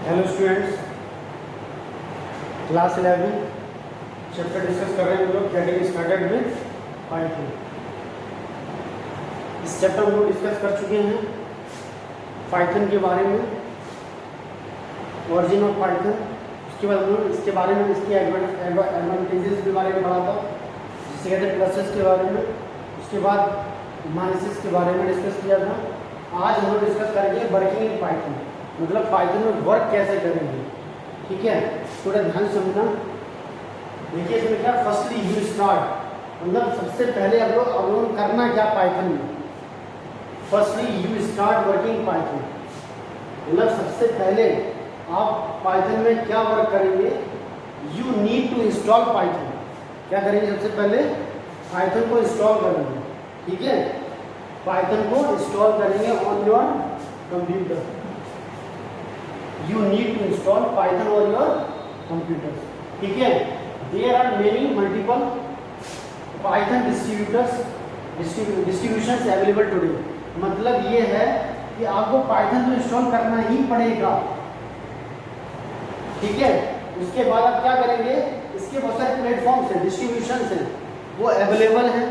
Hello students, class 11 chapter discuss कर रहे हैं हम लोग। Getting started with Python. इस चैप्टर में हम लोग डिस्कस कर चुके हैं पाइथन के बारे में, ओरिजिन ऑफ पाइथन। उसके बाद हम लोग इसके बारे में, इसके एडवांटेजेस के बारे में पढ़ा था, जिसे कहते हैं प्लसेस के बारे में। उसके बाद माइनसेस के बारे में डिस्कस किया था। आज हम लोग डिस्कस करेंगे वर्किंग इन पाइथन, मतलब पाइथन में वर्क कैसे करेंगे। ठीक है, थोड़ा ध्यान समझना। देखिए इसमें क्या, फर्स्टली यू स्टार्ट, मतलब सबसे पहले आप लोग करना क्या पाइथन में। Firstly you start working Python, मतलब सबसे पहले आप पाइथन में क्या वर्क करेंगे। You need to install Python. क्या करेंगे, सबसे पहले पाइथन को इंस्टॉल करेंगे। ठीक है, पाइथन को इंस्टॉल करेंगे on your computer. You need to install Python on your computer. ठीक है, there are many multiple Python distributions available today. मतलब ये है कि आपको पाइथन तो इंस्टॉल करना ही पड़ेगा। ठीक है, उसके बाद आप क्या करेंगे, इसके बहुत सारे प्लेटफॉर्म्स हैं, डिस्ट्रीब्यूशंस हैं, वो अवेलेबल हैं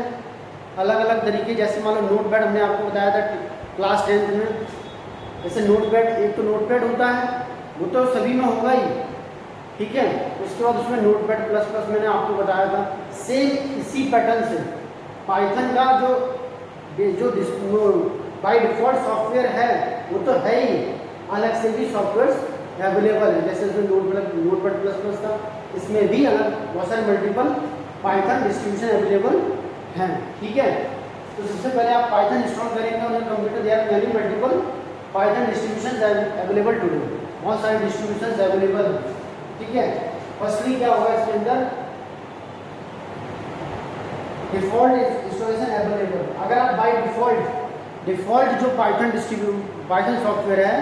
अलग अलग तरीके। जैसे मान लो नोटपैड, हमने आपको बताया था क्लास 10th में। जैसे नोटपैड, एक तो नोटपैड होता है, वो तो सभी में होगा ही। ठीक है, उसके बाद उसमें नोटपैड प्लस प्लस मैंने आपको बताया था। सेम इसी पैटर्न से पाइथन का जो बाय डिफॉल्ट सॉफ्टवेयर है वो तो है ही, अलग से भी सॉफ्टवेयर अवेलेबल है। जैसे उसमें नोटपैड प्लस प्लस था, इसमें भी अलग बहुत सारे मल्टीपल पाइथन डिस्ट्रीब्यूशन अवेलेबल हैं। ठीक है, तो सबसे पहले आप पाइथन इंस्टॉल करेंगे on your computer. There are many multiple Python distributions available today. बहुत सारे डिस्ट्रीब्यूशंस अवेलेबल हैं। ठीक है, फर्स्टली क्या होगा इसके अंदर, डिफॉल्ट इंस्टॉलेशन अवेलेबल। अगर आप बाय डिफॉल्ट जो पाइथन सॉफ्टवेयर है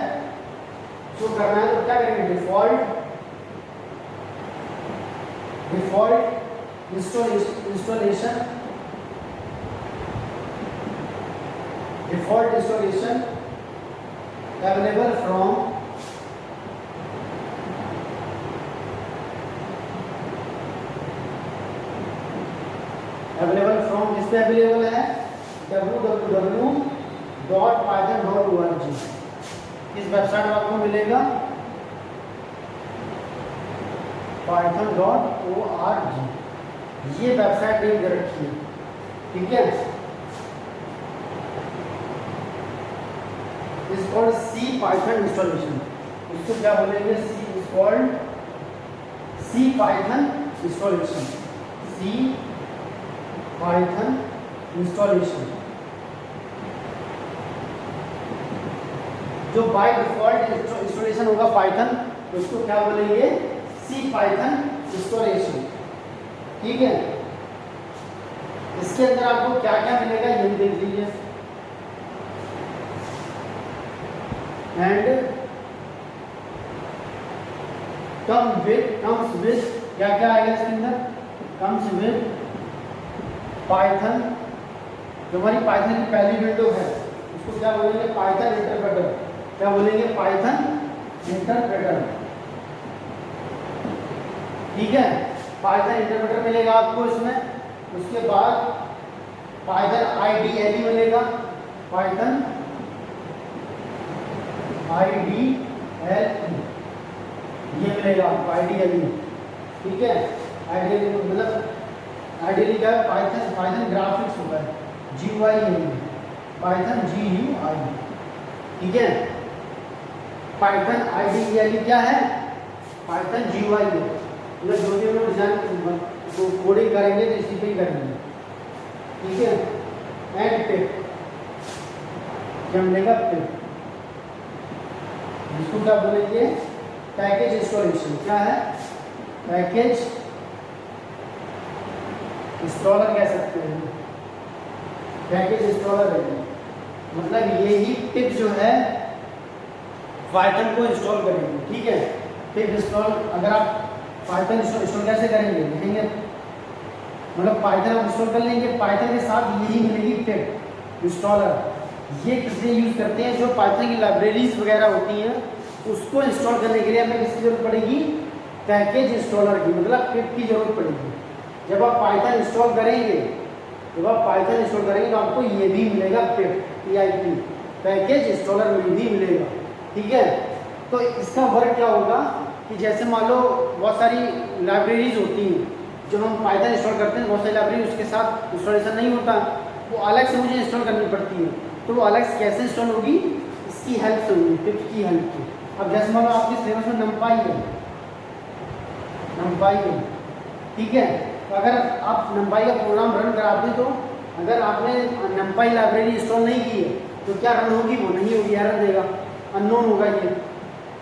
जो करना है, तो क्या करेंगे, डिफॉल्ट इंस्टॉलेशन अवेलेबल फ्रॉम किस पे अवेलेबल है, www.python.org। इस वेबसाइट में आपको मिलेगा python.org। ये वेबसाइट नेम दे रखी है। ठीक है, इस कॉल्ड सी पाइथन इंस्टॉलेशन। इसको क्या बोलेंगे, C is called C Python installation. C Python installation जो बाय डिफॉल्ट इंस्टॉलेशन होगा पाइथन, उसको क्या बोलेंगे, सी पाइथन इंस्टॉलेशन। ठीक है, इसके अंदर आपको क्या क्या मिलेगा ये भी देख लीजिए। एंड कम्स विद क्या क्या आएगा इसके अंदर, कम्स विद पाइथन। जो हमारी पाइथन की पहली विंडो है उसको क्या बोलेंगे, पाइथन इंटरप्रेटर। क्या बोलेंगे, पाइथन इंटरप्रेटर। ठीक है, पाइथन इंटरप्रेटर मिलेगा आपको इसमें। उसके बाद पाइथन IDLE मिलेगा, पाइथन IDLE ये मिलेगा आपको, IDLE। ठीक है, IDLE मतलब आइडियली क्या है, पाइथन ग्राफिक्स होता है, GUI नहीं है, पाइथन GUI। ठीक है, पाइथन IDLE क्या है, पाइथन GUI है। मतलब जो भी हम लोग डिजाइन तो कोडिंग करेंगे तो इसी पे ही करेंगे। ठीक है, एंड पिप क्या मिलेगा, पिप, जिसको क्या बोलेंगे, पैकेज इंस्टॉलेशन। क्या है, पैकेज इंस्टॉलर कह सकते हैं, पैकेज इंस्टॉलर है। मतलब ये ही पिप जो है पाइथन को इंस्टॉल करेंगे। ठीक है, पिप इंस्टॉल, अगर आप पाइथन इंस्टॉल कैसे करेंगे लिखेंगे, मतलब पाइथन आप इंस्टॉल कर लेंगे, पाइथन के साथ यही मिलेगी पिप इंस्टॉलर। ये किसलिए यूज़ करते हैं, जो पाइथन की लाइब्रेरीज वगैरह होती हैं उसको इंस्टॉल करने के लिए हमें किसकी जरूरत पड़ेगी? पैकेज इंस्टॉलर की, मतलब पिप की जरूरत पड़ेगी। जब आप पाइथन इंस्टॉल करेंगे तो आपको ये भी मिलेगा पिप, PIP, पैकेज इंस्टॉलर में भी मिलेगा। ठीक है, तो इसका वर्क क्या होगा कि जैसे मान लो बहुत सारी लाइब्रेरीज होती हैं, जब हम पाइथन इंस्टॉल करते हैं बहुत सारी लाइब्रेरी उसके साथ इंस्टॉलेशन नहीं होता, वो अलग से मुझे इंस्टॉल करनी पड़ती है। तो वो अलग से कैसे इंस्टॉल होगी? इसकी हेल्प से होगी, पिप की हेल्प से। अब जैसे मान लो आपके सिलेबस में numpy है, ठीक है, तो अगर आप numpy का प्रोग्राम रन कराते हैं तो अगर आपने numpy लाइब्रेरी इंस्टॉल नहीं की है तो क्या रन होगी? वो नहीं होगी, एरर देगा, अननोन होगा ये।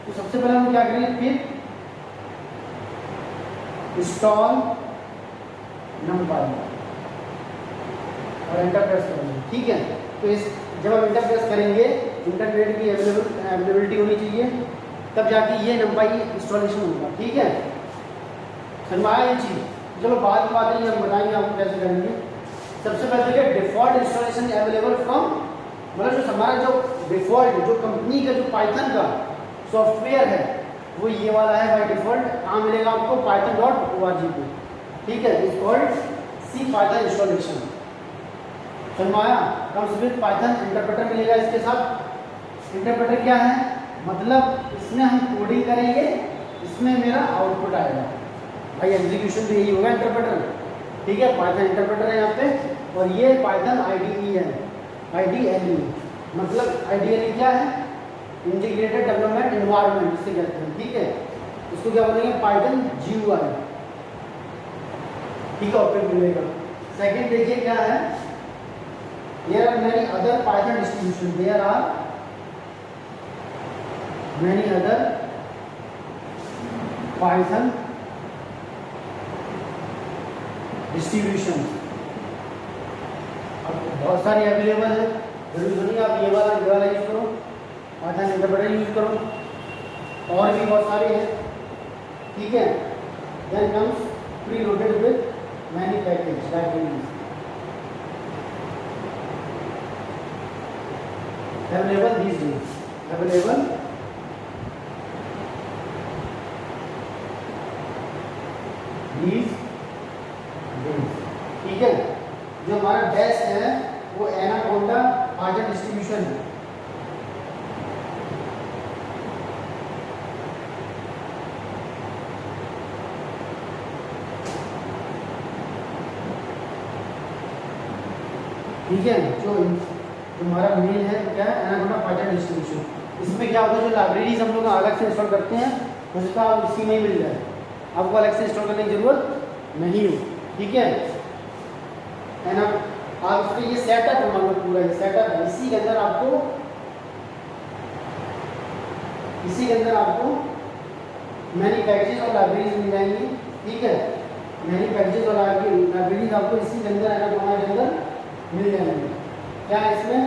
तो सबसे पहले हम क्या करेंगे? पिप इंस्टॉल numpy और एंटर प्रेस करेंगे। ठीक है, तो इस जब आप एंटर प्रेस करेंगे, इंटरनेट की अवेलेबिलिटी होनी चाहिए, तब जाके ये numpy इंस्टॉलेशन होगा। ठीक है, समझ में आया ये चीज़? चलो बाद की बात है, हम बताएंगे आपको कैसे करेंगे। सबसे पहले देखिए डिफॉल्ट इंस्टॉलेशन अवेलेबल फ्रॉम, मतलब जो हमारा जो डिफॉल्ट जो कंपनी का जो पाइथन का सॉफ्टवेयर है वो ये वाला है बाय डिफॉल्ट। कहाँ मिलेगा आपको? python.org पे। ठीक है, is called C Python installation. समझ में आया? कम्स विद पाइथन इंटरप्रेटर मिलेगा इसके साथ। इंटरप्रेटर क्या है? मतलब इसमें हम कोडिंग करेंगे, इसमें मेरा आउटपुट आएगा। भाई एग्जीक्यूशन तो यही होगा इंटरप्रेटर। ठीक है, पाइथन इंटरप्रेटर है यहाँ पे, और ये पाइथन IDE है, IDLE। मतलब IDLE क्या है? इंटीग्रेटेड डेवलपमेंट एनवायरनमेंट जिसे कहते हैं। ठीक है, इसको क्या बोलेंगे? Python GUI। ठीक है, ऑब्जेक्ट मिलेगा। सेकंड देखिए क्या है, there are many other Python distributions, there are many other Python distributions। अब बहुत सारी अवेलेबल है, जरूरी नहीं आप ये वाला यूज करो, पाइथन इंटरप्रेटर यूज करो, और भी बहुत सारे हैं। ठीक है, then comes preloaded with many package libraries available these days, available these days। ठीक है, जो हमारा बेस्ट है वो एनाकोंडा पाइथन डिस्ट्रीब्यूशन है। ठीक है, जो हमारा मेन है क्या है? Anaconda Python distribution. इसमें क्या होता है, जो लाइब्रेरीज हम लोग अलग से इंस्टॉल करते हैं उसका इसी में ही मिल जाए, आपको अलग से इंस्टॉल करने की जरूरत नहीं हो। ठीक है, ना आप इसका ये सेटअप है, मान लो पूरा ये सेटअप है, इसी के अंदर आपको मैनी पैकेजेस और लाइब्रेरीज मिल जाएंगी। ठीक है, मैनी पैकेजेस और लाइब्रेरीज आपको इसी के अंदर एनाकोंडा के अंदर मिल जाएंगे। क्या है इसमें?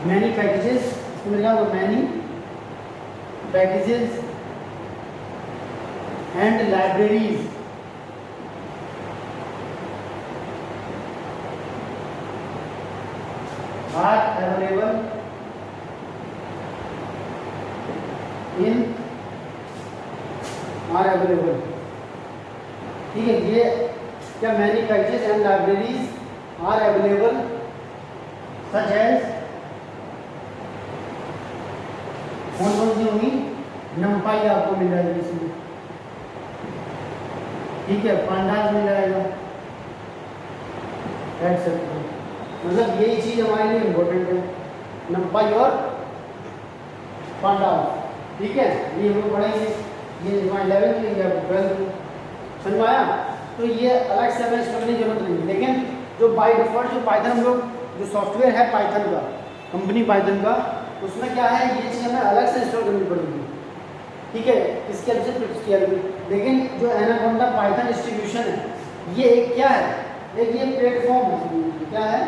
मैनी पैकेजेस, इसमें मिल जाएगा many packages and libraries are available ठीक है, ये क्या? Many packages and libraries are available such as, कौन कौन सी होंगी? numpy आपको मिल जाएगी इसमें। ठीक है, pandas मिल जाएगा, मतलब यही चीज हमारे लिए इम्पोर्टेंट है, numpy और pandas। ठीक है, ये हम लोग पढ़ेंगे, ये 11th या 12th। समझ में आया? तो ये अलग से हमें इंस्टॉल करने की जरूरत नहीं है, लेकिन जो बाय डिफॉल्ट जो पाइथन हम लोग जो सॉफ्टवेयर है पाइथन का, कंपनी पाइथन का, उसमें क्या है ये चीज़ हमें अलग से इंस्टॉल करनी पड़ेगी। ठीक है, इसके अलग से फिक्स किया गया। लेकिन जो एनाकोंडा पाइथन डिस्ट्रीब्यूशन है ये एक क्या है? एक ये प्लेटफॉर्म है। क्या है?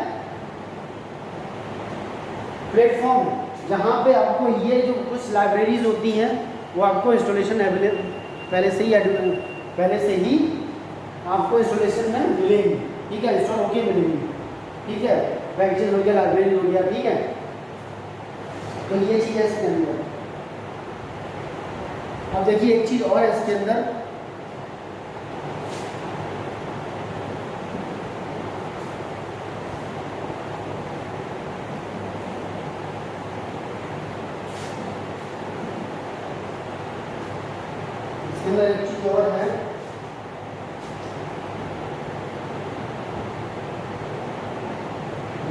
प्लेटफॉर्म, जहाँ पे आपको ये जो कुछ लाइब्रेरीज होती हैं वो आपको इंस्टॉलेशन अवेलेबल पहले से ही आपको इंस्टॉलेशन में मिलेगी। ठीक है, इंस्टॉल होके मिलेगी। ठीक है, पैकेजेस हो गया, लाइब्रेरी हो गया। ठीक है, तो ये चीज़ है इसके अंदर। अब देखिए एक चीज़ और है इसके अंदर, इसके अंदर एक चीज़ और है,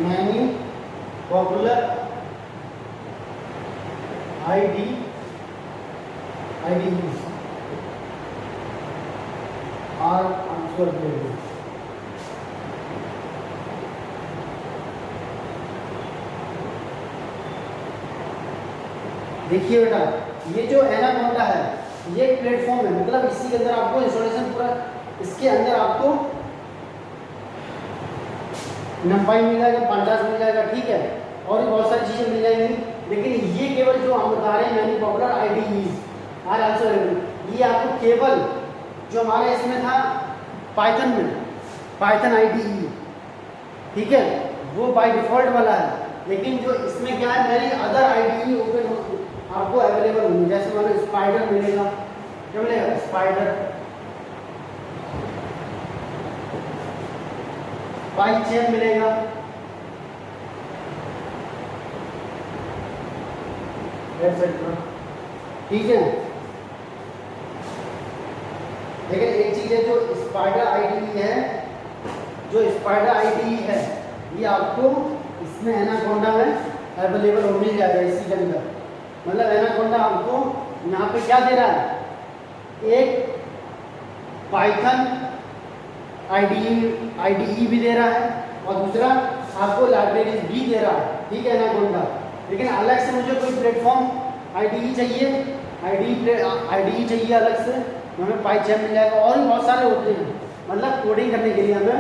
many popular ID our answer देंगे। देखिए बेटा, ये जो एनाकोंडा है ये एक प्लेटफॉर्म है, मतलब इसी के अंदर आपको इंस्टॉलेशन पूरा, इसके अंदर आपको नंपाई मिल जाएगा, पांडास मिल जाएगा, ठीक है, और भी बहुत सारी चीज़ें मिल जाएंगी। लेकिन ये केवल जो हम बता रहे हैं many popular IDEs are also available, ये आपको केवल जो हमारे इसमें था पाइथन में, पाइथन आईडीई, ठीक है, वो बाय डिफ़ॉल्ट वाला है। लेकिन जो इसमें क्या है, मेरी अदर आईडीई ओपन आपको अवेलेबल होंगी। जैसे मान लो स्पाइडर मिलेगा, क्या मिलेगा, स्पाइडर, पाइचेन मिलेगा, एटसेट्रा, ठीक है। लेकिन एक चीज है, जो स्पाइडर आईडीई है, जो स्पाइडर आईडीई है ये आपको इसमें एनाकोंडा में अवेलेबल हो मिल जाएगा इसी के अंदर। मतलब एनाकोंडा आपको यहाँ पे क्या दे रहा है, एक पाइथन आईडीई भी दे रहा है और दूसरा आपको लाइब्रेरीज भी दे रहा है, ठीक है, एनाकोंडा। लेकिन अलग से मुझे कोई प्लेटफॉर्म आईडीई चाहिए, आईडीई चाहिए अलग से, हमें पाइचैन मिल जाएगा, और भी बहुत सारे होते हैं। मतलब कोडिंग करने के लिए हमें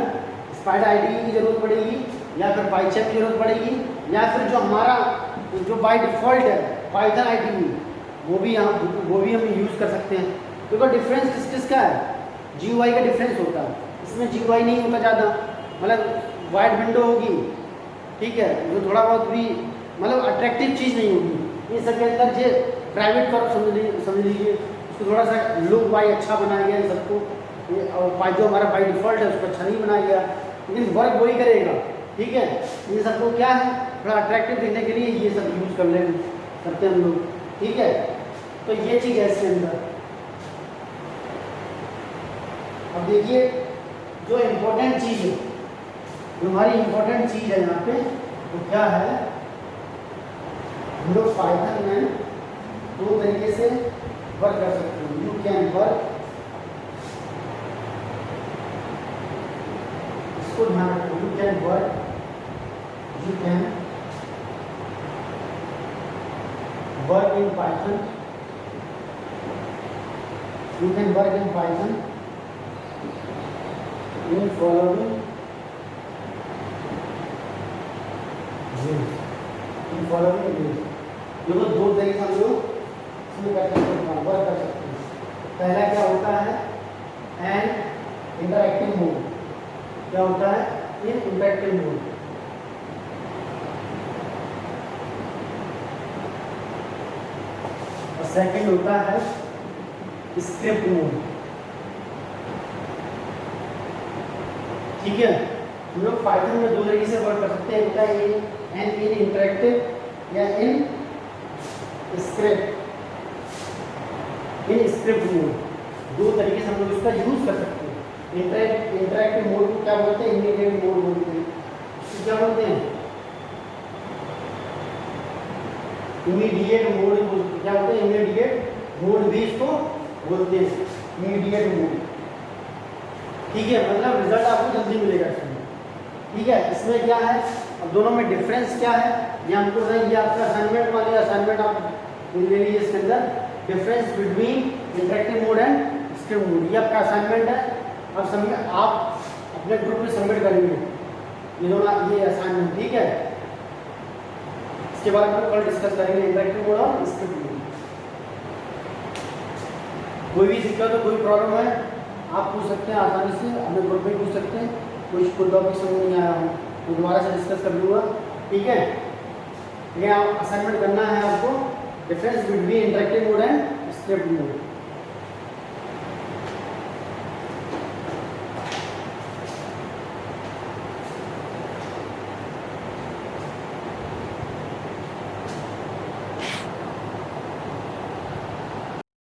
स्पाइडर आईडीई की ज़रूरत पड़ेगी, या फिर पाइचैन की ज़रूरत पड़ेगी, या फिर जो हमारा जो बाय डिफ़ॉल्ट है पाइथन आईडीई, वो भी हम यूज़ कर सकते हैं। क्योंकि डिफरेंस किस किस का है, जीयूआई का डिफरेंस होता है, इसमें जीयूआई नहीं होता ज़्यादा, मतलब वाइड विंडो होगी, ठीक है, जो थोड़ा बहुत भी मतलब अट्रैक्टिव चीज़ नहीं होगी। ये सब के अंदर जो प्राइवेट फॉर्म समझ लीजिए, उसको थोड़ा सा लुक वाई अच्छा बनाया गया इन सबको, और जो हमारा बाई डिफ़ॉल्ट है उसको अच्छा नहीं बनाया गया, लेकिन वर्क वही करेगा, ठीक है। ये सबको क्या है, थोड़ा अट्रैक्टिव दिखने के लिए ये सब यूज़ करते हैं हम लोग, ठीक है। तो ये चीज़ है इसके अंदर। अब देखिए जो इम्पोर्टेंट चीज़ है, जो हमारी इम्पोर्टेंट चीज़ है यहाँ पे, वो तो क्या है, हम लोग पाइथन में दो तरीके से वर्क कर सकते हैं। यू कैन वर्क, इसको ध्यान रखो, you can work, you can work in Python, you can work in Python in following ways, देखो दो तरीके हम लोग इसमें कर सकते हैं, वर्क कर सकते हैं। पहला क्या होता है, एन इंटरैक्टिव मोड, क्या होता है, इन इंटरैक्टिव मोड। और सेकंड होता है स्क्रिप्ट मोड, ठीक है। हम लोग पाइथन में दो तरीके से वर्क कर सकते हैं, होता है इन इंटरैक्टिव या इन स्क्रिप्ट मोड, दो तरीके से हम लोग इसका यूज कर सकते हैं। इंटरैक्टिव मोड को क्या बोलते हैं, इमीडिएट मोड बोलते हैं। क्या बोलते हैं, इमीडिएट मोड, क्या बोलते हैं, इमीडिएट मोड भी इसको बोलते हैं, इमीडिएट मोड, ठीक है। मतलब रिजल्ट आपको जल्दी मिलेगा इसमें, ठीक है। इसमें क्या है, अब दोनों में डिफरेंस क्या है, ये हमको है, ये आपका असाइनमेंट वाले असाइनमेंट आप ले लीजिए। इसके अंदर difference between interactive mode and script mode, ये आपका असाइनमेंट है। अब सबमिट, आप अपने ग्रुप में सबमिट करेंगे ये दोनों, ये असाइनमेंट, ठीक है। इसके बारे में कल डिस्कस करेंगे, इंटरैक्टिव मोड और स्क्रिप्ट मोड। कोई भी दिक्कत हो, कोई प्रॉब्लम है, आप पूछ सकते हैं आसानी से, अपने ग्रुप में पूछ सकते हैं। कोई टॉपिक समझ नहीं आया हो तो दोबारा से डिस्कस कर लूँगा, ठीक है। ये आप असाइनमेंट करना है आपको, difference between interactive mode and script mode.